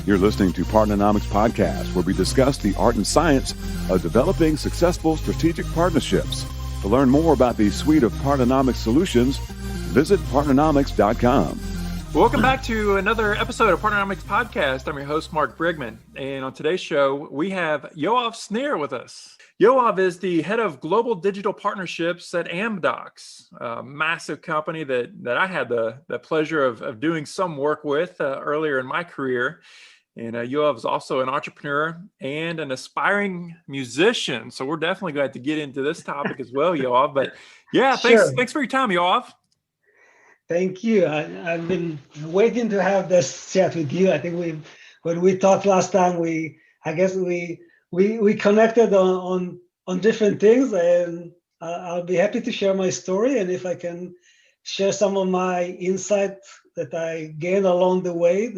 You're listening to Partnernomics Podcast, where we discuss the art and science of developing successful strategic partnerships. To learn more about the suite of Partnernomics solutions, visit partnernomics.com. Welcome back to another episode of Partnernomics Podcast. I'm your host, Mark Brigman. And on today's show, we have Yoav Snir with us. Yoav is the head of global digital partnerships at Amdocs, a massive company that I had the pleasure of doing some work with earlier in my career. And Yoav is also an entrepreneur and an aspiring musician. So we're definitely glad to get into this topic as well, Yoav. But yeah, thanks for your time, Yoav. Thank you. I've been waiting to have this chat with you. I think when we talked last time, we connected on different things, and I'll be happy to share my story. And if I can share some of my insight that I gained along the way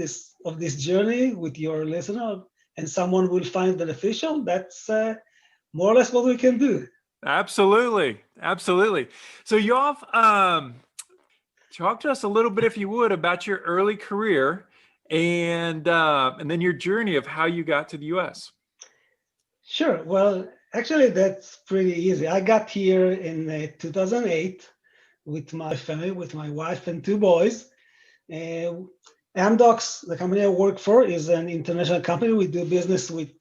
of this journey with your listener, and someone will find beneficial, that's more or less what we can do. Absolutely. So Yoav, talk to us a little bit, if you would, about your early career and then your journey of how you got to the U.S. Sure. Well, actually, that's pretty easy. I got here in 2008 with my family, with my wife and two boys. Amdocs, the company I work for, is an international company. We do business with,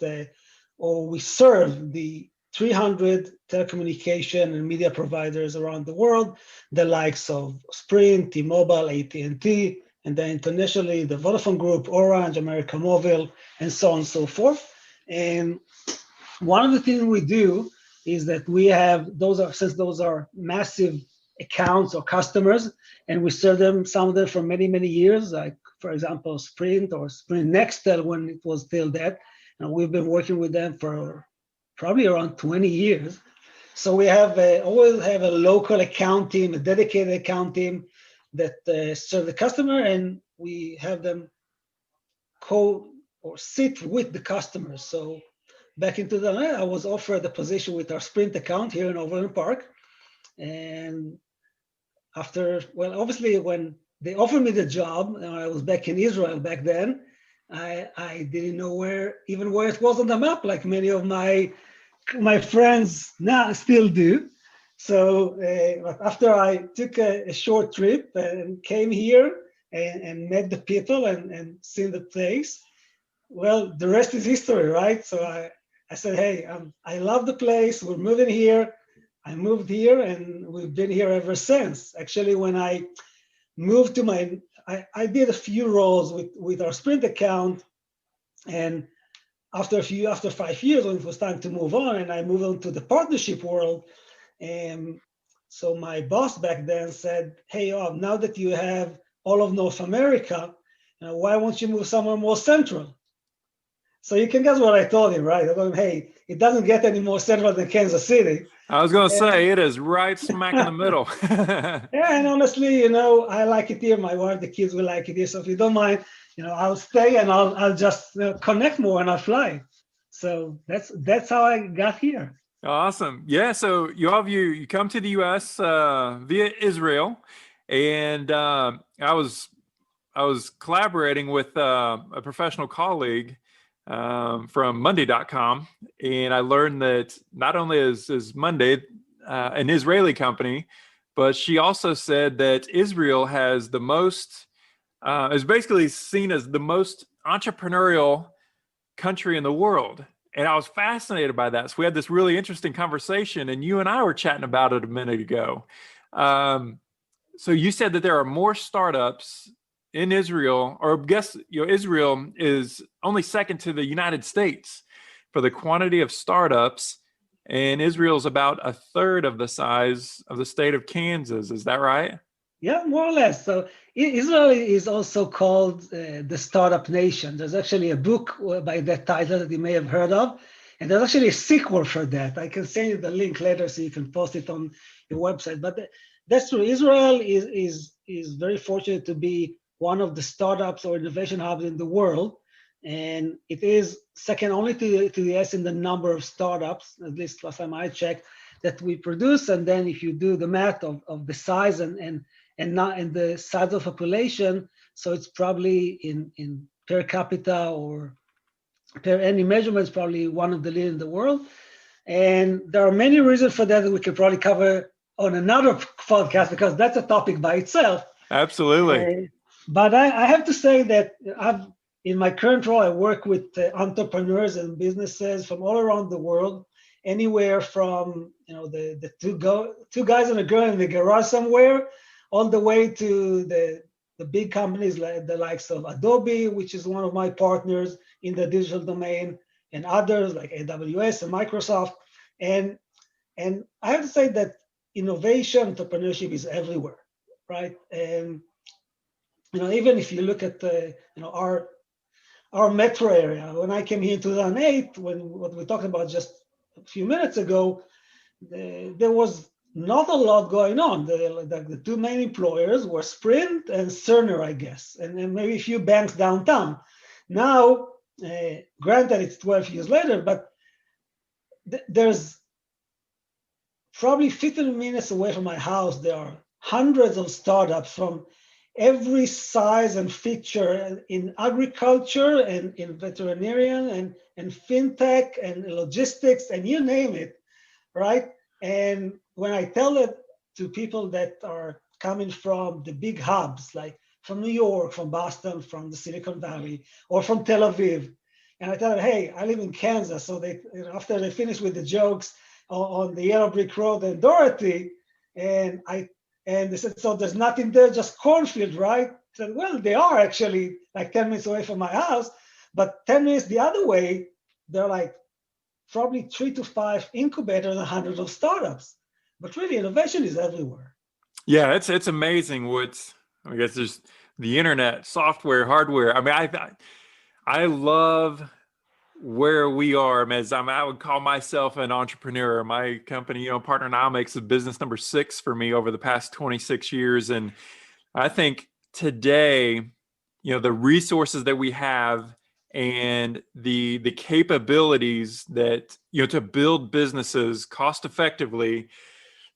we serve the 300 telecommunication and media providers around the world, the likes of Sprint, T-Mobile, AT&T, and then internationally, the Vodafone Group, Orange, America Mobile, and so on and so forth. And one of the things we do is that we have, since those are massive accounts or customers, and we serve them, some of them for many, many years, like, for example, Sprint or Sprint Nextel when it was still that. And we've been working with them for probably around 20 years. So we have always have a local account team, a dedicated account team that serve the customer, and we have them sit with the customers. So back in 2009, I was offered the position with our Sprint account here in Overland Park. And obviously when they offered me the job, I was back in Israel back then, I didn't know where it was on the map, like many of my friends now still do. So after I took a short trip and came here and met the people and seen the place, well, the rest is history, right? So I said, hey, I love the place. We're moving here. I moved here and we've been here ever since. Actually, when I moved to I did a few roles with our Sprint account, and after 5 years, when it was time to move on, and I moved on to the partnership world, and so my boss back then said, hey, now that you have all of North America, why won't you move somewhere more central? So you can guess what I told him, right? I told him, hey, it doesn't get any more central than Kansas City. I was going to say, it is right smack in the middle. Yeah, and honestly, I like it here. My wife, the kids will like it here. So if you don't mind, I'll stay and I'll just connect more and I'll fly. So that's how I got here. Awesome. Yeah. So you come to the U.S. Via Israel, and I was collaborating with a professional colleague from Monday.com, and I learned that not only is Monday an Israeli company, but she also said that Israel has the most is basically seen as the most entrepreneurial country in the world. And I was fascinated by that. So we had this really interesting conversation, and you and I were chatting about it a minute ago. So you said that there are more startups in Israel, or I guess Israel is only second to the United States for the quantity of startups, and Israel is about a third of the size of the state of Kansas. Is that right? Yeah, more or less. So Israel is also called the startup nation. There's actually a book by that title that you may have heard of, and there's actually a sequel for that. I can send you the link later so you can post it on your website. But that's true. Israel is very fortunate to be one of the startups or innovation hubs in the world, and it is second only to the US in the number of startups, at least last time I checked, that we produce. And then if you do the math of the size and the size of population, so it's probably in per capita or per any measurement, is probably one of the leaders in the world. And there are many reasons for that we could probably cover on another podcast, because that's a topic by itself. Absolutely. But I have to say that in my current role, I work with entrepreneurs and businesses from all around the world, anywhere from the two guys and a girl in the garage somewhere, all the way to the big companies like the likes of Adobe, which is one of my partners in the digital domain, and others like AWS and Microsoft. And I have to say that innovation, entrepreneurship is everywhere, right? And even if you look at our metro area, when I came here in 2008, what we talked about just a few minutes ago, there was not a lot going on. The two main employers were Sprint and Cerner, I guess, and maybe a few banks downtown. Now, granted, it's 12 years later, but there's probably 15 minutes away from my house, there are hundreds of startups from every size and feature in agriculture and in veterinarian and fintech and logistics and you name it, right? And when I tell it to people that are coming from the big hubs, like from New York, from Boston, from the Silicon Valley, or from Tel Aviv, and I tell them, hey, I live in Kansas, so after they finish with the jokes on the Yellow Brick Road and Dorothy, and they said, so there's nothing there, just cornfield, right? I said, well, they are actually like 10 minutes away from my house, but 10 minutes the other way, they're like probably 3 to 5 incubators and hundreds of startups. But really, innovation is everywhere. Yeah, it's amazing I guess there's the internet, software, hardware. I mean, I love where we are, as I would call myself an entrepreneur. My company, Partnernomics, is business number 6 for me over the past 26 years. And I think today, the resources that we have and the capabilities that, to build businesses cost effectively,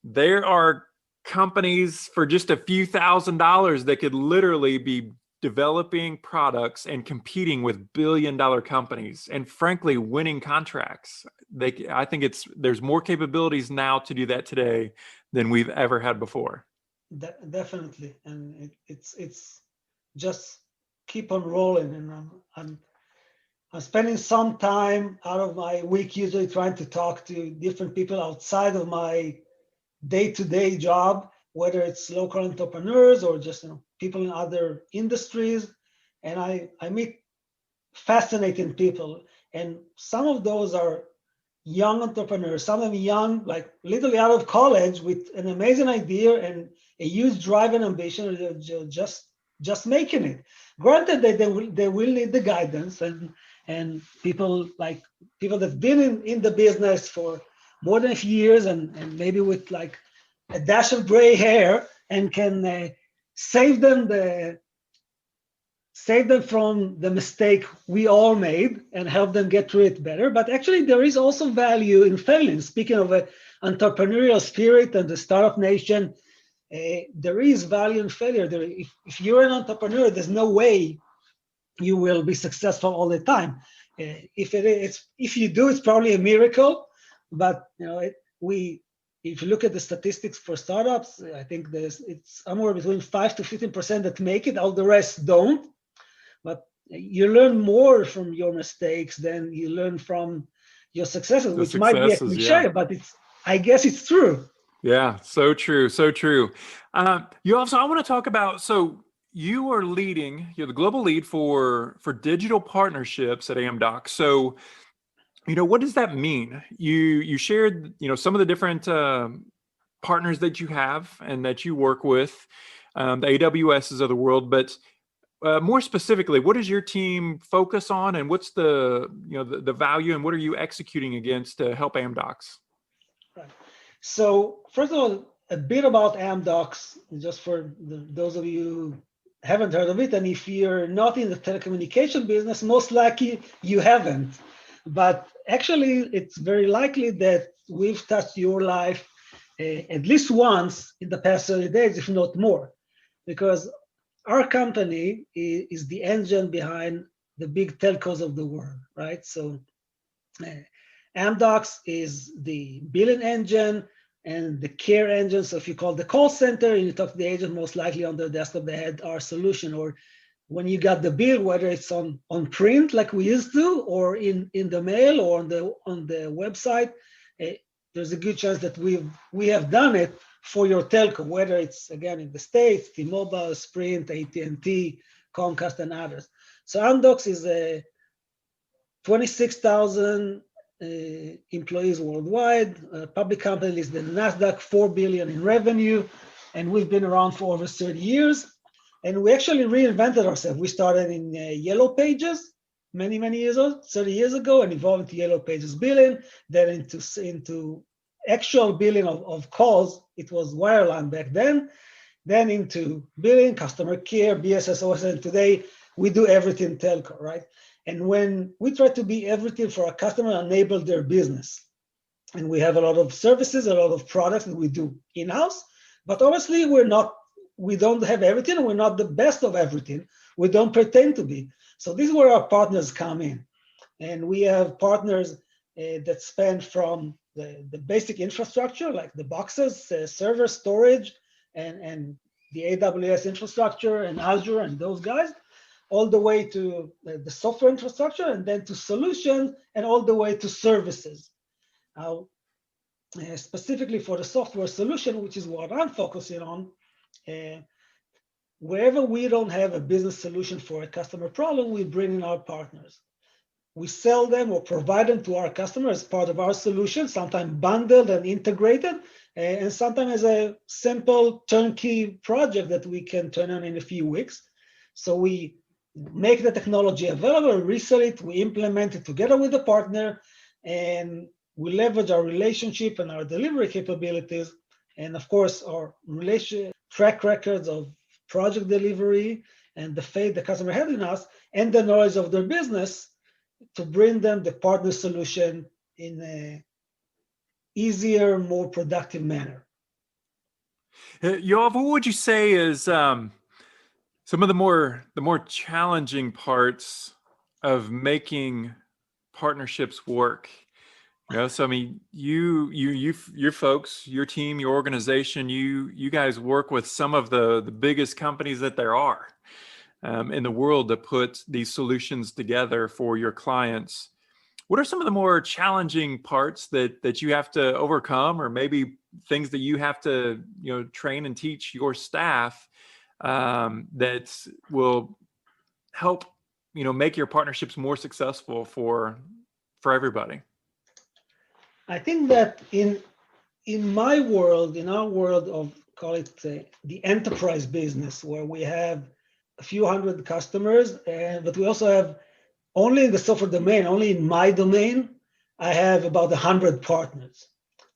there are companies for just a few $1,000s that could literally be developing products and competing with billion-dollar companies and frankly winning contracts. I think there's more capabilities now to do that today than we've ever had before. Definitely, and it's just keep on rolling. And I'm spending some time out of my week usually trying to talk to different people outside of my day-to-day job, whether it's local entrepreneurs or just people in other industries, and I meet fascinating people, and some of those are young entrepreneurs, some of them young, like literally out of college with an amazing idea and a huge drive and ambition, just making it. Granted that they will need the guidance and people that've been in the business for more than a few years and maybe with like a dash of gray hair and can save them from the mistake we all made and help them get through it better. But actually there is also value in failing. Speaking of an entrepreneurial spirit and the startup nation, there is value in failure. If you're an entrepreneur, there's no way you will be successful all the time. If you do, it's probably a miracle. But if you look at the statistics for startups, I think it's somewhere between 5 to 15% that make it. All the rest don't. But you learn more from your mistakes than you learn from your successes, which might be a cliche, but I guess it's true. Yeah, so true, so true. I want to talk about, so you're the global lead for digital partnerships at Amdocs. So, what does that mean? You shared, some of the different partners that you have and that you work with, the AWSs of the world, but more specifically, what does your team focus on, and what's the value, and what are you executing against to help Amdocs? Right. So first of all, a bit about Amdocs, just for those of you who haven't heard of it, and if you're not in the telecommunication business, most likely you haven't. But actually, it's very likely that we've touched your life at least once in the past 30 days, if not more, because our company is the engine behind the big telcos of the world, right? So Amdocs is the billing engine and the care engine. So if you call the call center and you talk to the agent, most likely on their desktop, they had our solution. Or when you got the bill, whether it's on print like we used to, or in the mail or on the website, there's a good chance that we have done it for your telco, whether it's again in the States, T-Mobile, Sprint, AT&T, Comcast, and others. So Amdocs is a 26,000 employees worldwide. Public company is the NASDAQ, 4 billion in revenue, and we've been around for over 30 years. And we actually reinvented ourselves. We started in Yellow Pages many years ago, 30 years ago, and evolved into Yellow Pages billing, then into actual billing of calls. It was wireline back then into billing, customer care, BSS, OS, and today we do everything telco, right? And when we try to be everything for our customer, enable their business. And we have a lot of services, a lot of products that we do in-house, but obviously we don't have everything. We're not the best of everything. We don't pretend to be. So this is where our partners come in. And we have partners that span from the basic infrastructure, like the boxes, server storage, and the AWS infrastructure and Azure and those guys, all the way to the software infrastructure, and then to solutions, and all the way to services. Now, specifically for the software solution, which is what I'm focusing on, wherever we don't have a business solution for a customer problem, we bring in our partners. We sell them or provide them to our customers as part of our solution, sometimes bundled and integrated, and sometimes as a simple turnkey project that we can turn on in a few weeks. So we make the technology available, resell it, we implement it together with the partner, and we leverage our relationship and our delivery capabilities, and of course, our track records of project delivery and the faith the customer had in us and the knowledge of their business to bring them the partner solution in a easier, more productive manner. Yoav, what would you say is some of the more challenging parts of making partnerships work? So I mean, your folks, your team, your organization, you guys work with some of the biggest companies that there are in the world to put these solutions together for your clients. What are some of the more challenging parts that you have to overcome, or maybe things that you have to train and teach your staff that will help make your partnerships more successful for everybody? I think that in my world, in our world of, call it the enterprise business, where we have a few hundred customers, but we also have only in the software domain, only in my domain, I have about 100 partners,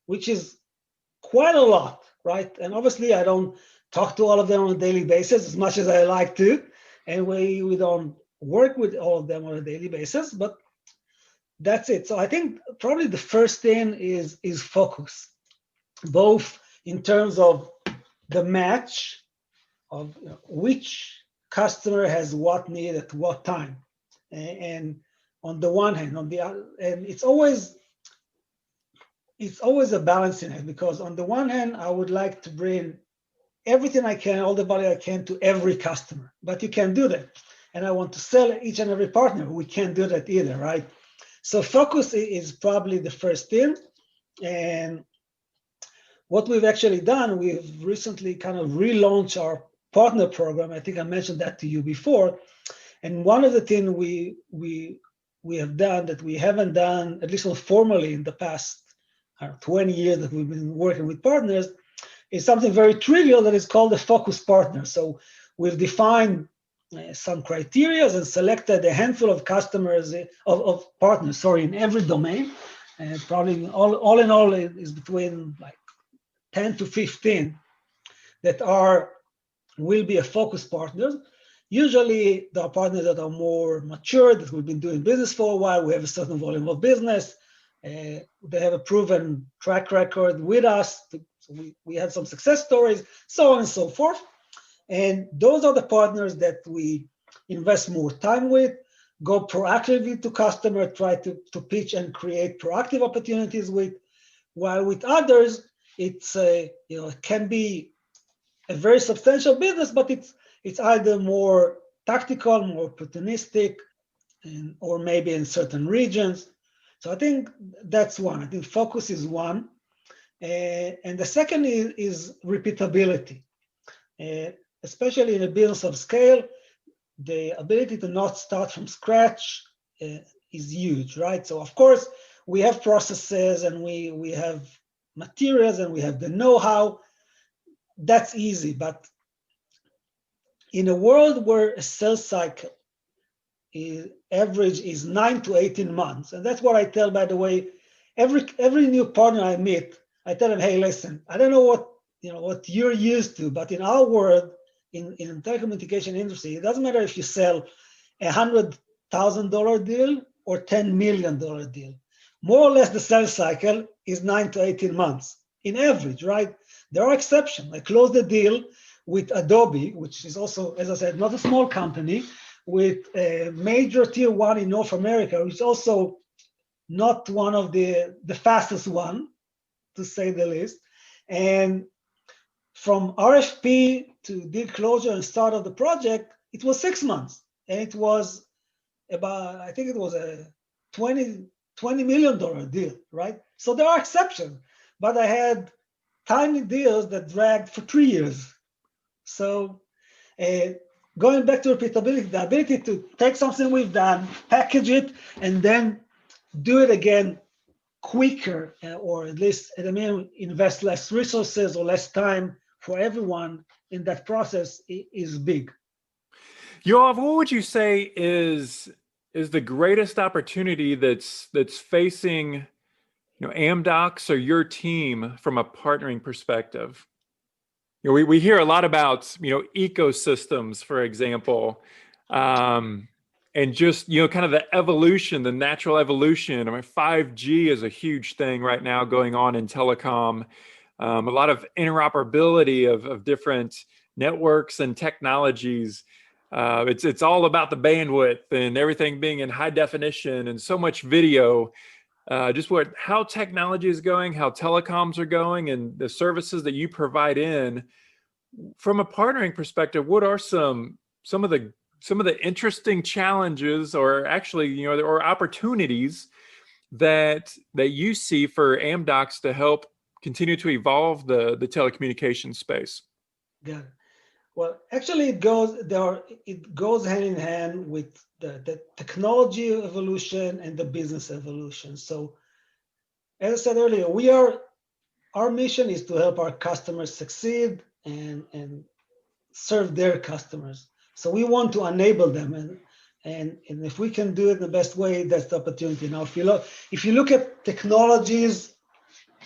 which is quite a lot, right? And obviously I don't talk to all of them on a daily basis as much as I like to, and we don't work with all of them on a daily basis, but that's it. So I think probably the first thing is focus, both in terms of the match of which customer has what need at what time, and on the one hand, on the other, and it's always a balancing act, because on the one hand, I would like to bring everything I can, all the value I can to every customer, but you can't do that. And I want to sell each and every partner. We can't do that either, right? So focus is probably the first thing. And what we've actually done, we've recently kind of relaunched our partner program. I think I mentioned that to you before. And one of the things we have done that we haven't done, at least not formally in the past 20 years that we've been working with partners, is something very trivial that is called a focus partner. So we've defined some criteria and selected a handful of customers, of partners, in every domain. And probably all in all is between like 10 to 15 that will be a focus partners. Usually there are partners that are more mature, that we've been doing business for a while. We have a certain volume of business. They have a proven track record with us. So we had some success stories, so on and so forth. And those are the partners that we invest more time with. go proactively to customer, try to pitch and create proactive opportunities with, while with others, it's it can be a very substantial business, but it's either more tactical, more opportunistic, or maybe in certain regions. So I think that's one. I think focus is one. And the second is repeatability. Especially in a business of scale, the ability to not start from scratch is huge, right? So of course, we have processes and we have materials and we have the know-how. That's easy, but in a world where a sales cycle average is 9 to 18 months, and that's what I tell, by the way, every new partner I meet, I tell them, hey, listen, I don't know what you're used to, but in our world, in the telecommunication industry, it doesn't matter if you sell $100,000 deal or $10 million deal. More or less, the sales cycle is 9 to 18 months in average, right? There are exceptions. I closed the deal with Adobe, which is also, as I said, not a small company, with a major tier one in North America, which is also not one of the fastest one, to say the least. And from RFP to deal closure and start of the project, it was 6 months. And it was about, I think it was a $20 million deal, right? So there are exceptions, but I had tiny deals that dragged for 3 years. So going back to repeatability, the ability to take something we've done, package it, and then do it again quicker, or at least at a minimum invest less resources or less time for everyone in that process is big. Yoav, what would you say is the greatest opportunity that's facing Amdocs or your team from a partnering perspective? We hear a lot about ecosystems, for example, and just kind of the evolution, the natural evolution. I mean, 5G is a huge thing right now going on in telecom. A lot of interoperability of different networks and technologies. It's all about the bandwidth and everything being in high definition and so much video. Just how technology is going, how telecoms are going, and the services that you provide in. From a partnering perspective, what are some of the interesting challenges, or actually, or opportunities that you see for Amdocs to help continue to evolve the telecommunications space? Yeah. Well, actually, it goes hand in hand with the technology evolution and the business evolution. So, as I said earlier, our mission is to help our customers succeed and serve their customers. So we want to enable them, and if we can do it the best way, that's the opportunity. Now, if you look at technologies,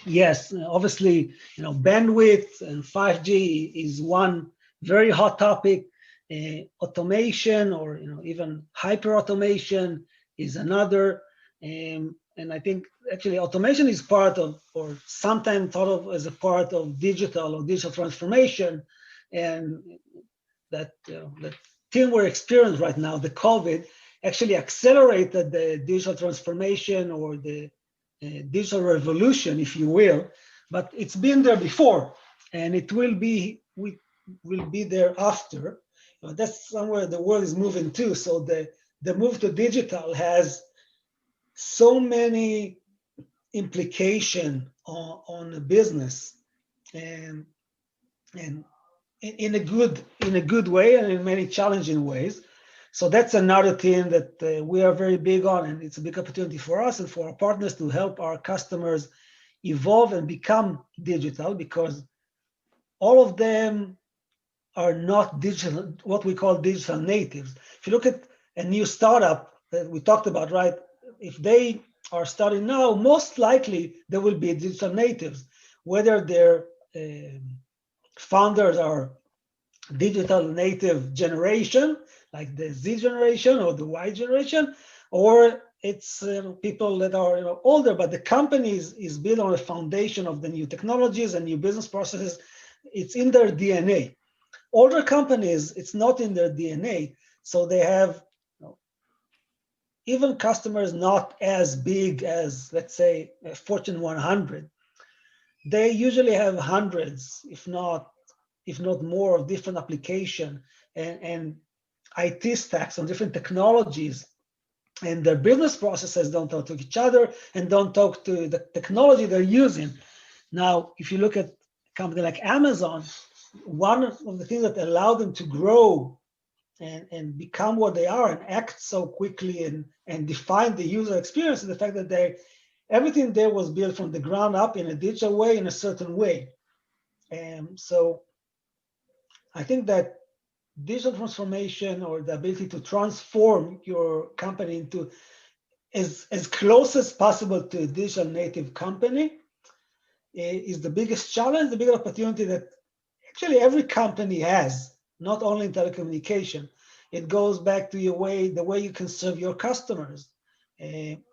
yes, obviously, bandwidth and 5G is one very hot topic. Automation, or even hyper automation, is another. And I think actually automation is part of, or sometimes thought of as a part of digital transformation, and that thing we're experiencing right now, the COVID, actually accelerated the digital transformation or the digital revolution, if you will. But it's been there before, and it will be there after. That's somewhere the world is moving to. So the move to digital has so many implications on a business, and in a good way, and in many challenging ways. So that's another thing that we are very big on, and it's a big opportunity for us and for our partners to help our customers evolve and become digital, because all of them are not digital, what we call digital natives. If you look at a new startup that we talked about, right? If they are starting now, most likely they will be digital natives, whether their founders are digital native generation, like the Z generation or the Y generation, or it's people that are older, but the company is built on a foundation of the new technologies and new business processes. It's in their DNA. Older companies, it's not in their DNA, so they have even customers not as big as, let's say, Fortune 100, they usually have hundreds, if not more, of different application and IT stacks on different technologies, and their business processes don't talk to each other and don't talk to the technology they're using. Now, if you look at a company like Amazon, one of the things that allowed them to grow and become what they are and act so quickly and define the user experience is the fact that everything there was built from the ground up in a digital way, in a certain way. And so I think that digital transformation, or the ability to transform your company into as close as possible to a digital native company, is the biggest challenge, the biggest opportunity that actually every company has, not only in telecommunication. It goes back to the way you can serve your customers.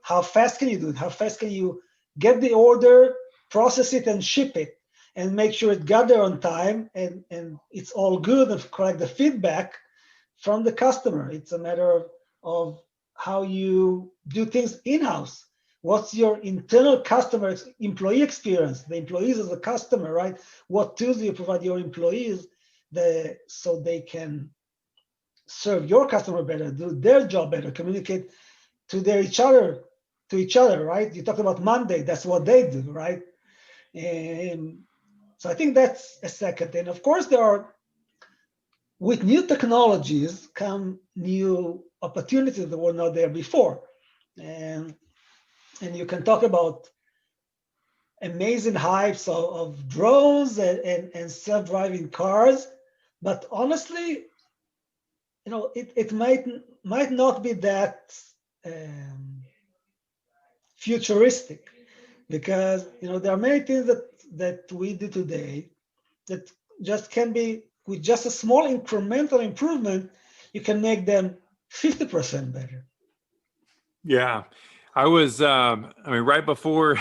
How fast can you do it? How fast can you get the order, process it, and ship it, and make sure it got there on time, and it's all good, and collect the feedback from the customer. It's a matter of how you do things in-house. What's your internal customer employee experience? The employees as a customer, right? What tools do you provide your employees so they can serve your customer better, do their job better, communicate to each other, right? You talked about Monday, that's what they do, right? And so I think that's a second. And of course, with new technologies come new opportunities that were not there before. And you can talk about amazing hypes of drones and self-driving cars, but honestly, it might not be that futuristic, because there are many things that we do today that just can be, with just a small incremental improvement, you can make them 50% better. Yeah, I was, right before,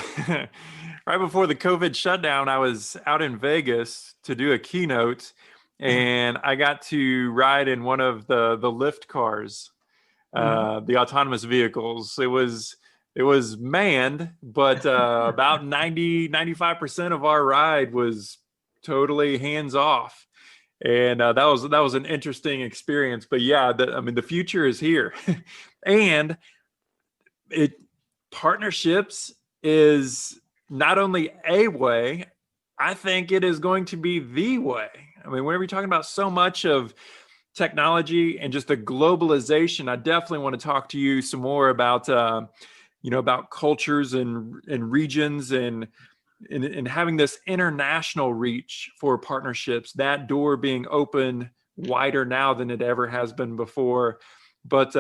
right before the COVID shutdown, I was out in Vegas to do a keynote, and I got to ride in one of the Lyft cars, the autonomous vehicles. It was manned, but about 95% of our ride was totally hands off. And that was an interesting experience. But yeah, the future is here. And partnerships is not only a way, I think it is going to be the way. Whenever you're talking about so much of technology and just the globalization, I definitely want to talk to you some more about about cultures and regions and having this international reach for partnerships, that door being open wider now than it ever has been before. But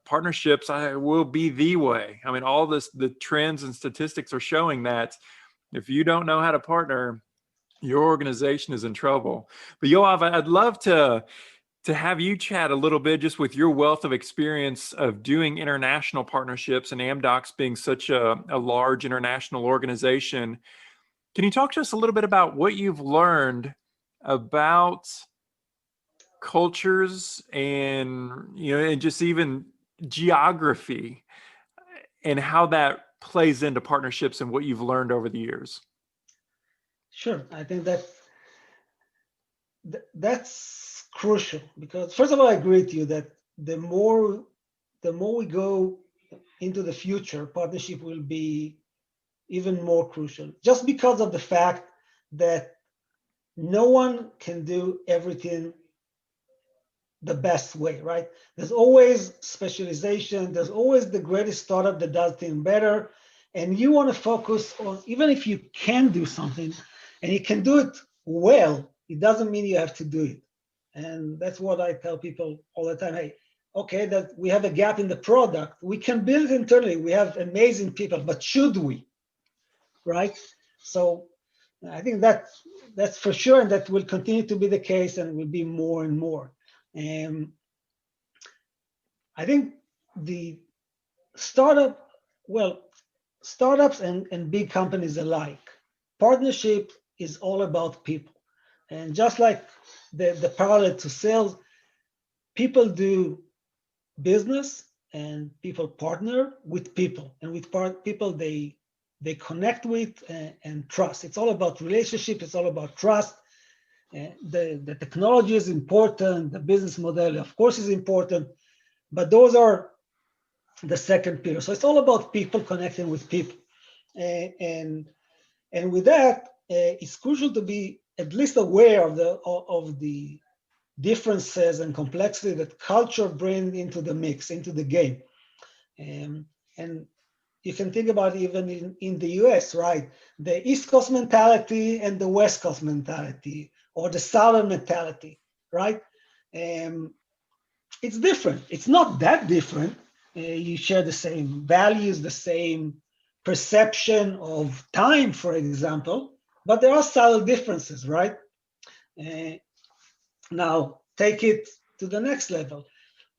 partnerships will be the way. All the trends and statistics are showing that if you don't know how to partner, your organization is in trouble. But Yoav, I'd love to have you chat a little bit, just with your wealth of experience of doing international partnerships and Amdocs being such a large international organization. Can you talk to us a little bit about what you've learned about cultures and just even geography, and how that plays into partnerships and what you've learned over the years? Sure, I think that's crucial, because first of all, I agree with you that the more we go into the future, partnership will be even more crucial, just because of the fact that no one can do everything the best way, right? There's always specialization. There's always the greatest startup that does things better. And you want to focus on, even if you can do something and you can do it well, it doesn't mean you have to do it. And that's what I tell people all the time. Hey, okay, that we have a gap in the product. We can build it internally. We have amazing people, but should we? Right? So I think that's for sure, and that will continue to be the case, and will be more and more. And I think the startups and big companies alike, partnership is all about people. And just like the parallel to sales, people do business and people partner with people, and with people they connect with and trust. It's all about relationship. It's all about trust. The technology is important. The business model, of course, is important, but those are the second pillar. So it's all about people connecting with people, and with that, it's crucial to be at least aware of the differences and complexity that culture brings into the mix, into the game. And you can think about it even in the US, right? The East Coast mentality and the West Coast mentality, or the Southern mentality, right? It's different. It's not that different. You share the same values, the same perception of time, for example, but there are subtle differences, right? Now, take it to the next level.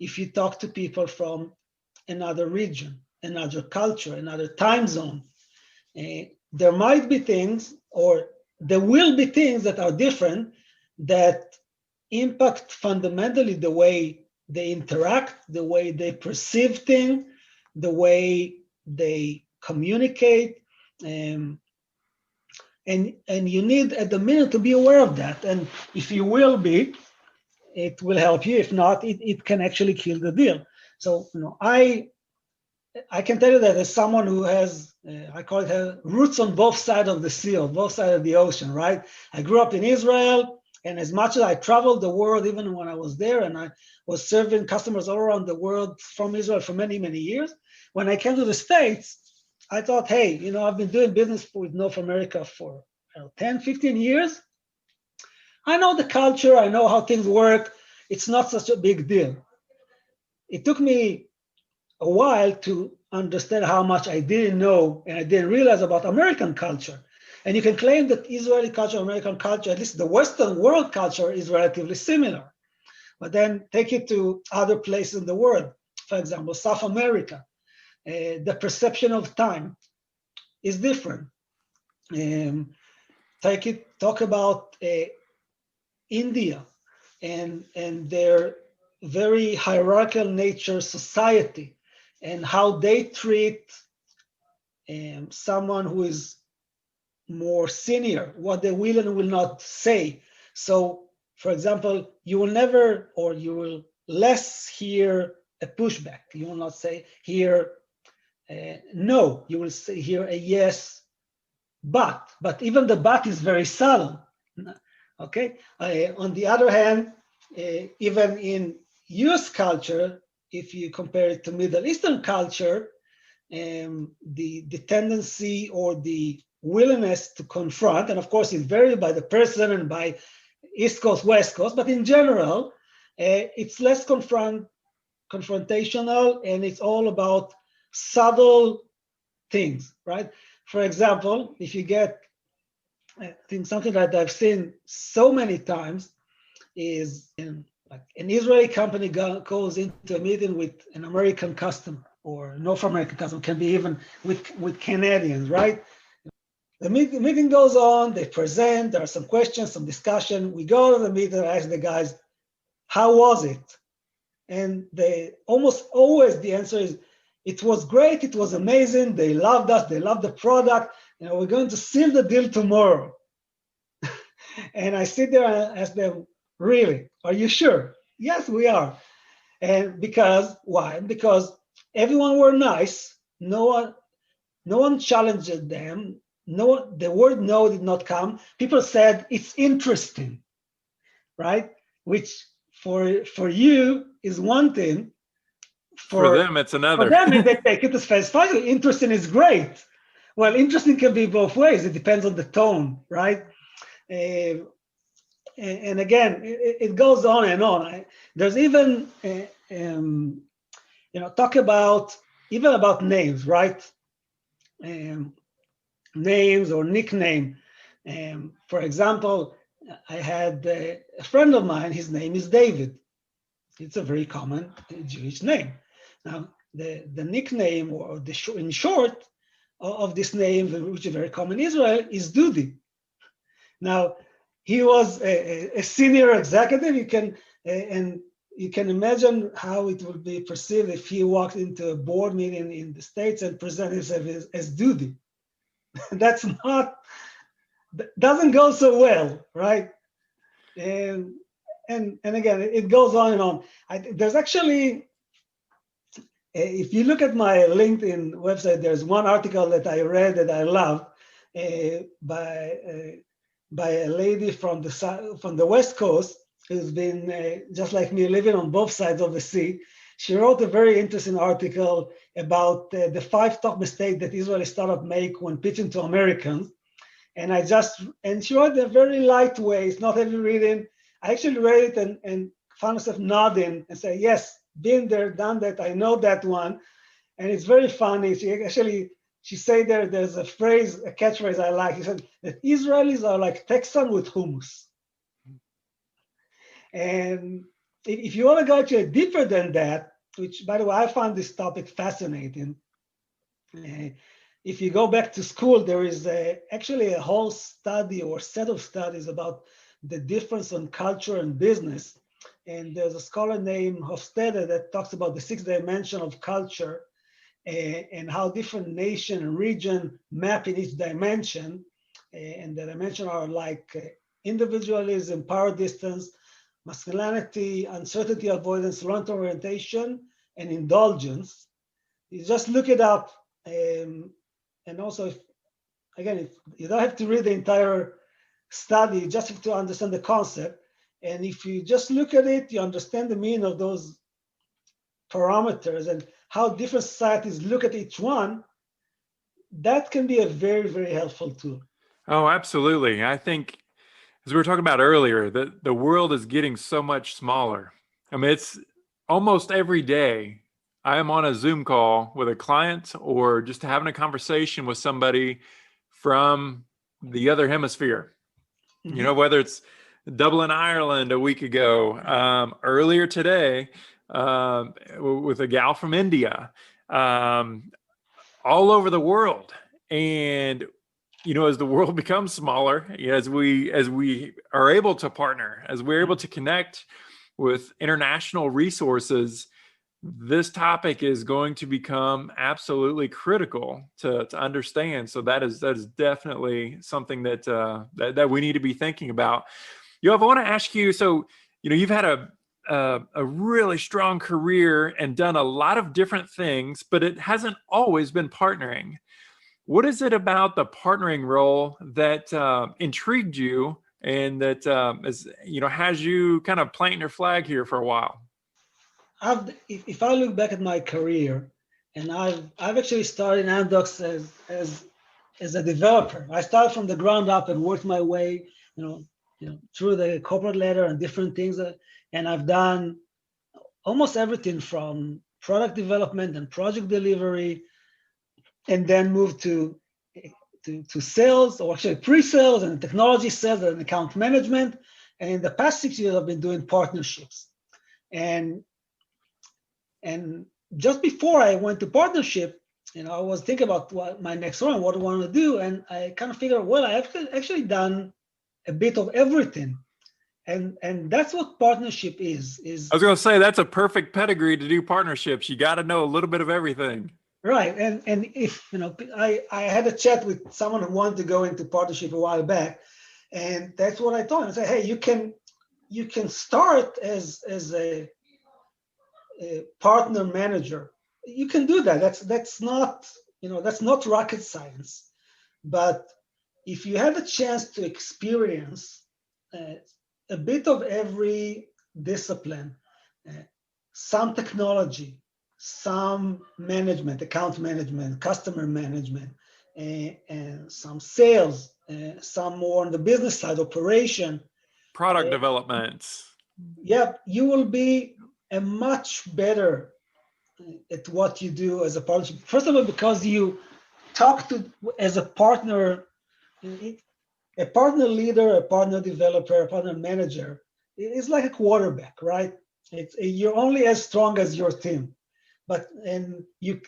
If you talk to people from another region, another culture, another time zone, there might be things, or there will be things that are different that impact fundamentally the way they interact, the way they perceive things, the way they communicate. And you need at the minute to be aware of that. And if you will be, it will help you. If not, it can actually kill the deal. So, I can tell you that as someone who has, I call it roots on both sides of the sea, or both sides of the ocean, right? I grew up in Israel, and as much as I traveled the world, even when I was there, and I was serving customers all around the world from Israel for many, many years, when I came to the States, I thought, hey, I've been doing business with North America for 10, 15 years. I know the culture, I know how things work. It's not such a big deal. It took me a while to understand how much I didn't know and I didn't realize about American culture. And you can claim that Israeli culture, American culture, at least the Western world culture, is relatively similar. But then take it to other places in the world. For example, South America, the perception of time is different. Talk about India and their very hierarchical nature society, and how they treat someone who is more senior, what they will and will not say. So, for example, you will never, or you will less hear a pushback. You will not say hear no. You will say hear a yes, but even the but is very subtle. Okay. On the other hand, even in US culture, if you compare it to Middle Eastern culture, the tendency or the willingness to confront, and of course it varies by the person and by East Coast, West Coast, but in general, it's less confrontational, and it's all about subtle things, right? For example, if you get, I think something that I've seen so many times is like an Israeli company goes into a meeting with an American customer, or North American customer, can be even with Canadians, right? The meeting goes on, they present, there are some questions, some discussion. We go to the meeting, I ask the guys, how was it? And they almost always, the answer is, it was great, it was amazing, they loved us, they loved the product, we're going to seal the deal tomorrow. And I sit there and ask them, really, are you sure? Yes, we are. And why? Because everyone were nice, no one challenged them, the word no did not come. People said, it's interesting, right? Which for you is one thing. For them, it's another. For them, they take it as face value. Interesting is great. Well, interesting can be both ways. It depends on the tone, right? And again, it goes on and on. There's even, talk about names, right? Names or nickname. For example, I had a friend of mine, his name is David. It's a very common Jewish name. Now, the nickname, or in short of this name, which is very common in Israel, is Dudi. Now, he was a senior executive. You can, and you can imagine how it would be perceived if he walked into a board meeting in the States and presented himself as Duty. That's not, doesn't go so well, right? And again, it goes on and on. There's actually, if you look at my LinkedIn website, there's one article that I read that I love by a lady from the West Coast who's been just like me, living on both sides of the sea. She wrote a very interesting article about the 5 top mistakes that Israeli startups make when pitching to Americans. And she wrote it a very light way. It's not heavy reading. I actually read it and found myself nodding and say, yes, been there, done that. I know that one. And it's very funny. She said there's a phrase, a catchphrase I like. She said that Israelis are like Texan with hummus. And if you want to go actually deeper than that, which, by the way, I found this topic fascinating. If you go back to school, there is actually a whole study or set of studies about the difference in culture and business. And there's a scholar named Hofstede that talks about the 6 dimension of culture and how different nation and region map in each dimension. And the dimensions are like individualism, power distance, masculinity, uncertainty avoidance, long-term orientation, and indulgence. You just look it up. And also, if you don't have to read the entire study, you just have to understand the concept. And if you just look at it, you understand the meaning of those parameters and how different societies look at each one. That can be a very, very helpful tool. Oh, absolutely. I think, as we were talking about earlier, that the world is getting so much smaller. I mean, it's almost every day I am on a Zoom call with a client or just having a conversation with somebody from the other hemisphere. Mm-hmm. You know, whether it's Dublin, Ireland a week ago, earlier today with a gal from India, all over the world. And you know, as the world becomes smaller, as we are able to partner, as we're able to connect with international resources, this topic is going to become absolutely critical to understand. So that is definitely something that we need to be thinking about. Yoav, I want to ask you. So, you know, you've had a really strong career and done a lot of different things, but it hasn't always been partnering. What is it about the partnering role that intrigued you and that has you kind of planting your flag here for a while? If I look back at my career, and I've actually started in Amdocs as a developer. I started from the ground up and worked my way, through the corporate ladder and different things. And I've done almost everything from product development and project delivery, and then moved to sales, or actually pre-sales and technology sales and account management. And in the past 6 years, I've been doing partnerships. And just before I went to partnership, I was thinking about what my next run, what I want to do. And I kind of figured, well, I've actually done a bit of everything. And that's what partnership is. I was going to say, that's a perfect pedigree to do partnerships. You got to know a little bit of everything. Right. And if, I had a chat with someone who wanted to go into partnership a while back, and that's what I told him. I said, hey, you can start as a partner manager. You can do that. That's not rocket science. But if you have a chance to experience a bit of every discipline, some technology, some management, account management, customer management, and some sales, some more on the business side, operation, product development. Yeah, you will be a much better at what you do as a partnership. First of all, because you talk to as a partner, a partner leader, a partner developer, a partner manager. It's like a quarterback, right? You're only as strong as your team. And you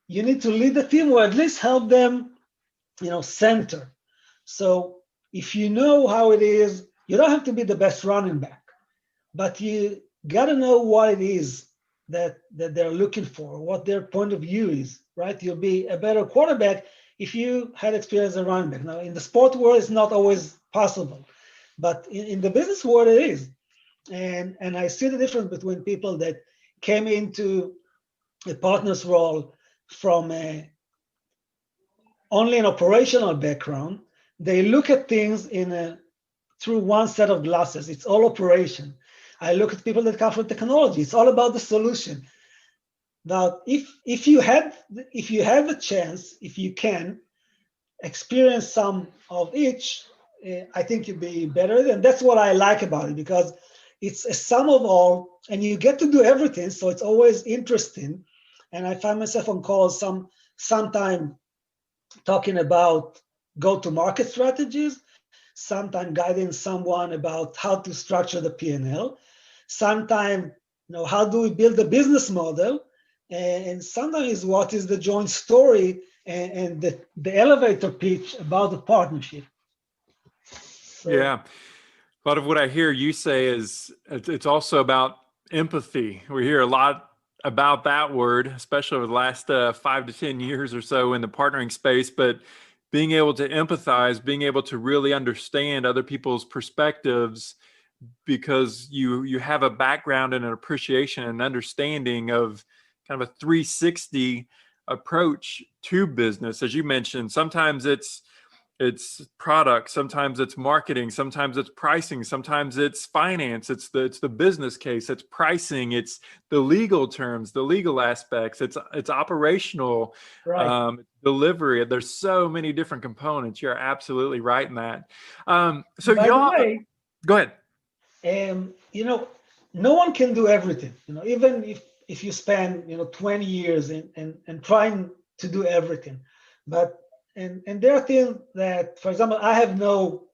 need to lead the team, or at least help them, center. So if you know how it is, you don't have to be the best running back, but you got to know what it is that they're looking for, what their point of view is, right? You'll be a better quarterback if you had experience as a running back. Now, in the sport world, it's not always possible, but in the business world, it is. And I see the difference between people that came into a partner's role from only an operational background. They look at things through one set of glasses. It's all operation. I look at people that come from technology. It's all about the solution. Now, if you have a chance, if you can experience some of each, I think you'll be better. And that's what I like about it, because it's a sum of all, and you get to do everything. So it's always interesting. And I find myself on calls sometime talking about go-to-market strategies, sometime guiding someone about how to structure the P&L, sometime, how do we build a business model, and sometimes what is the joint story and the elevator pitch about the partnership. So, yeah. A lot of what I hear you say is it's also about empathy. We hear a lot about that word, especially over the last 5 to 10 years or so in the partnering space, but being able to empathize, being able to really understand other people's perspectives, because you have a background and an appreciation and understanding of kind of a 360 approach to business. As you mentioned, sometimes it's product, sometimes it's marketing, sometimes it's pricing, sometimes it's finance, it's the business case, it's pricing, it's the legal terms, the legal aspects, it's operational, right. Delivery. There's so many different components. You're absolutely right in that. So By y'all, the way, go ahead. No one can do everything. Even if you spend 20 years and trying to do everything, but and there are things that, for example, I have no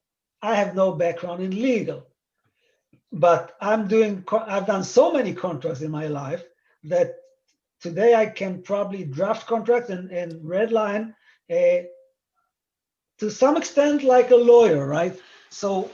background in legal, but I've done so many contracts in my life that today I can probably draft contracts and redline to some extent like a lawyer, right? So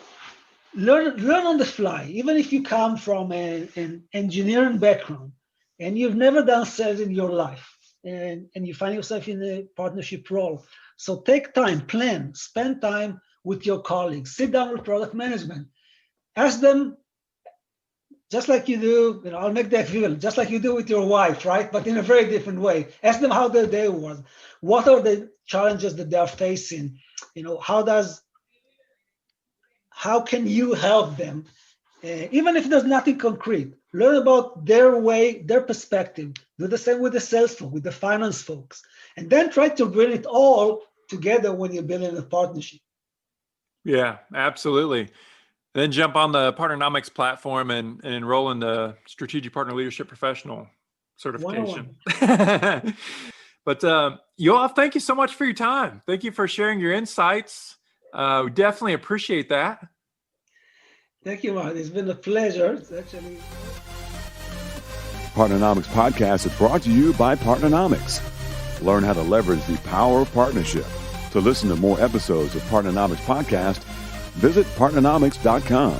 learn on the fly, even if you come from an engineering background and you've never done sales in your life, and you find yourself in a partnership role. So take time, plan, spend time with your colleagues, sit down with product management, ask them, just like you do, I'll make the equivalent, just like you do with your wife, right? But in a very different way. Ask them how their day was. What are the challenges that they are facing? How can you help them? Even if there's nothing concrete, learn about their way, their perspective. Do the same with the sales folks, with the finance folks, and then try to bring it all together when you're building a partnership. Yeah, absolutely. Then jump on the Partnernomics platform and enroll in the Strategic Partner Leadership Professional certification. But Yoav, thank you so much for your time. Thank you for sharing your insights. We definitely appreciate that. Thank you, Mark. It's been a pleasure. It's actually... Partnernomics Podcast is brought to you by Partnernomics. Learn how to leverage the power of partnership. To listen to more episodes of Partnernomics Podcast, visit partnernomics.com.